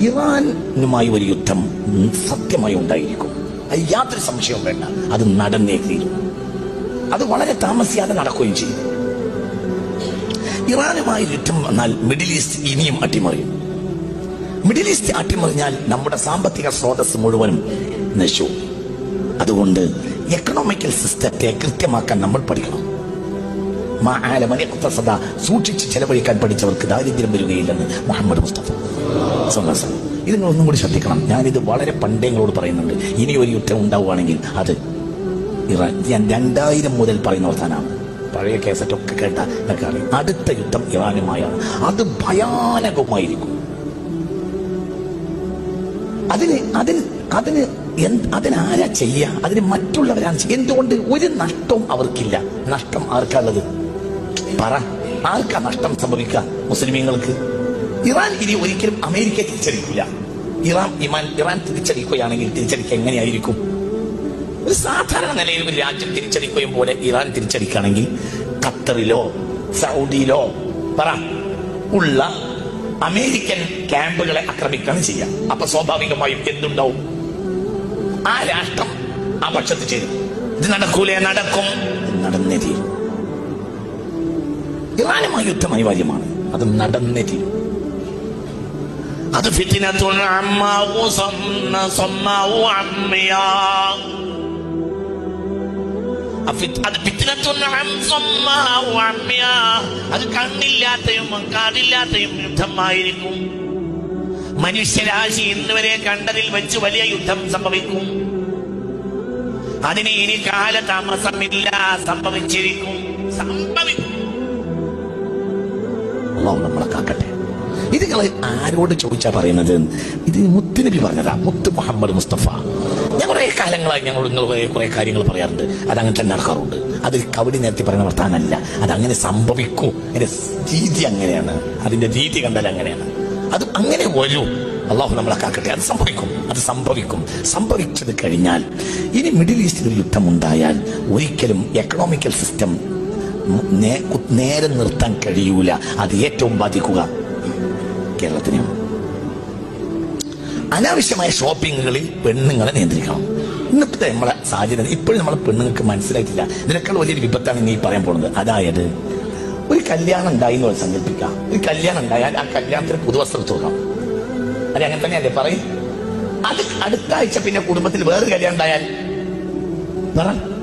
ഇറാനുമായി ഒരു യുദ്ധം സത്യമായി ഉണ്ടായിരിക്കും, യാതൊരു സംശയവും വേണ്ട. അത് നടന്നേ തീരും. അത് വളരെ താമസിയാതെ നടക്കുകയും ചെയ്യും. ഇറാനുമായി യുദ്ധം വന്നാൽ മിഡിൽ ഈസ്റ്റ് ഇനിയും അട്ടിമറിയും. മിഡിൽ ഈസ്റ്റ് അട്ടിമറിഞ്ഞാൽ നമ്മുടെ സാമ്പത്തിക സ്രോതസ് മുഴുവനും നശിച്ചു. അതുകൊണ്ട് എക്കണോമിക്കൽ സിസ്റ്റത്തെ കൃത്യമാക്കാൻ നമ്മൾ പഠിക്കണം. സൂക്ഷിച്ച് ചെലവഴിക്കാൻ പഠിച്ചവർക്ക് ദാരിദ്ര്യം വരികയില്ലെന്ന് മുഹമ്മദ് മുസ്തഫ. ഇത് നിങ്ങൾ ഒന്നും കൂടി ശ്രദ്ധിക്കണം. ഞാനിത് വളരെ പണ്ടേങ്ങളോട് പറയുന്നുണ്ട്. ഇനി ഒരു യുദ്ധം ഉണ്ടാവുകയാണെങ്കിൽ അത് ഇറാൻ. ഞാൻ 2000 മുതൽ പറയുന്ന വർത്താനാണ്. പഴയ കേസറ്റൊക്കെ കേട്ട എന്നൊക്കെ. അടുത്ത യുദ്ധം ഇറാനുമായാണ്. അത് ഭയാനകമായിരിക്കും. അതിനാരാ ചെയ്യുക? അതിന് മറ്റുള്ളവരാണ് ചെയ്യുക. എന്തുകൊണ്ട്? ഒരു നഷ്ടവും അവർക്കില്ല. നഷ്ടം ആർക്കാണുള്ളത്? പറ, ആർക്കാ നഷ്ടം സംഭവിക്കുക? മുസ്ലിമീങ്ങൾക്ക്. ഇറാൻ ഇനി ഒരിക്കലും അമേരിക്ക തിരിച്ചടിക്കില്ല. ഇറാൻ തിരിച്ചടിക്കുകയാണെങ്കിൽ തിരിച്ചടിക്കുക എങ്ങനെയായിരിക്കും? ഒരു സാധാരണ നിലയിൽ ഒരു രാജ്യം തിരിച്ചടിക്കുകയും പോലെ ഇറാൻ തിരിച്ചടിക്കുകയാണെങ്കിൽ ഖത്തറിലോ സൗദിയിലോ പറ ഉള്ള അമേരിക്കൻ ക്യാമ്പുകളെ ആക്രമിക്കുകയാണ് ചെയ്യുക. അപ്പൊ സ്വാഭാവികമായും എന്തുണ്ടാവും? ആ രാഷ്ട്രം ആ പക്ഷത്ത് ചേരും. ഇത് നടക്കൂലേ? നടക്കും. നടന്നേ തീരും. ഇറാനുമായി യുദ്ധം അനിവാര്യമാണ്. അത് നടന്നേ തീരും. അത് ഫിത്നത്തുൻ അമ്മാഉ സമ്മാഉ അമ്മിയാ. അത് കണ്ണില്ലാത്തയും കാതില്ലാത്തയും യുദ്ധമായിരിക്കും. മനുഷ്യരാശി ഇന്നുവരെ കണ്ടതിൽ വെച്ച് വലിയ യുദ്ധം സംഭവിക്കും. അതിന് ഇനി കാലതാമസമില്ല. സംഭവിച്ചിരിക്കും. നമ്മളെ കാക്കട്ടെ. ഇത് ആരോട് ചോദിച്ചാ പറയുന്നത്? ഇത് മുത്തുനബി പറഞ്ഞതാ. മുത്ത് മുഹമ്മദ് മുസ്തഫ. ഞാൻ കുറെ കാലങ്ങളായി നിങ്ങൾ കുറെ കാര്യങ്ങൾ പറയാറുണ്ട്. അതങ്ങനെ തന്നെ നടക്കാറുണ്ട്. അത് കവടി നേരത്തെ പറയുന്ന വർത്താനല്ല. അതങ്ങനെ സംഭവിക്കൂ. അതിന്റെ രീതി അങ്ങനെയാണ്. അതിന്റെ രീതി കണ്ടാൽ അങ്ങനെയാണ്. അത് അങ്ങനെ വരൂ. അള്ളാഹു നമ്മളെ കാക്കട്ടെ. അത് സംഭവിക്കും. അത് സംഭവിക്കും. സംഭവിച്ചത് കഴിഞ്ഞാൽ ഇനി മിഡിൽ ഈസ്റ്റിൽ ഒരു യുദ്ധം ഉണ്ടായാൽ ഒരിക്കലും എക്കണോമിക്കൽ സിസ്റ്റം നേരെ നിർത്താൻ കഴിയൂല. അത് ഏറ്റവും ബാധിക്കുക കേരളത്തിനെയാണ്. അനാവശ്യമായ ഷോപ്പിങ്ങുകളിൽ പെണ്ണുങ്ങളെ നിയന്ത്രിക്കണം. ഇന്നത്തെ നമ്മളെ സാഹചര്യം ഇപ്പോഴും നമ്മളെ പെണ്ണുങ്ങൾക്ക് മനസ്സിലായിട്ടില്ല. ഇതിനേക്കാൾ വലിയൊരു വിപത്താണ് ഇനി പറയാൻ പോകുന്നത്. അതായത് ഒരു കല്യാണം ഉണ്ടായി എന്ന് സങ്കല്പിക്കാം. ഒരു കല്യാണം ഉണ്ടായാൽ ആ കല്യാണത്തിന് പുതുവസ്ത്രം തുറക്കാം. അത് അങ്ങനെ തന്നെയല്ലേ പറയും? അത് അടുത്ത ആഴ്ച പിന്നെ കുടുംബത്തിൽ വേറൊരു കല്യാണം ഉണ്ടായാൽ പറ